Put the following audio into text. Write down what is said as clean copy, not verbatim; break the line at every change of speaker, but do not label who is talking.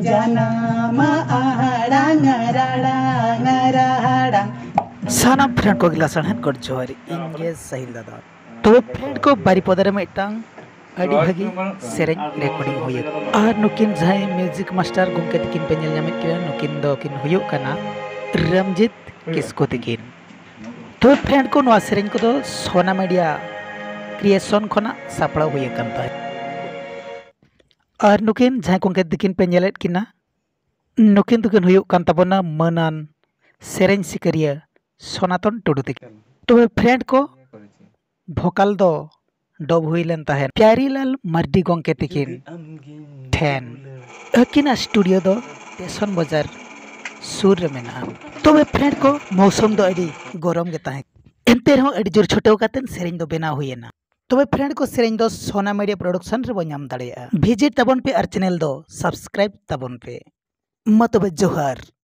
janama ahadang aradang arahadang
साना friend को गिला सणहन कर जोहर इंगे सहिल दादा तो फ्रेंड को बारी पदरे मिटang अड़ी भागी सेरेंज रिकॉर्डिंग हुई और नुकिन जाय म्यूजिक मास्टर गुंके तकिन पे नेल ᱧᱟᱢᱮᱫ किया नुकिन दो किन हुयुक कना रमजित किसको तकिन तो फ्रेंड को नवा सेरेंज को दो सोना मीडिया क्रिएशन खना सापड़ा हुई कंता और नुकिन जाय गुंके तकिन पे नेलेत किना नुकिन तुकिन हुयुक कान ताबोना मनान सेरेंज सिकरिया सनातन टुडू तकिन तो फ्रेंड को भोकाल दो डब हुईलन ताहेन प्यारीलाल मार्डी गोंके तकिन ठेन अकिना स्टूडियो दो स्टेशन बाजार सुर रे मेना तो फ्रेंड को मौसम दो अड़ी गरम गे ताहे एनते रहो अड़ी जोर छोटो कातेन सेरेंज दो बेना हुईना तो फ्रेंड को सेरेंज दो सोना मीडिया प्रोडक्शन रे बो नाम दाड़ेया विजिट ताबन पे और चैनल दो सब्सक्राइब ताबन पे मा तबे जोहार।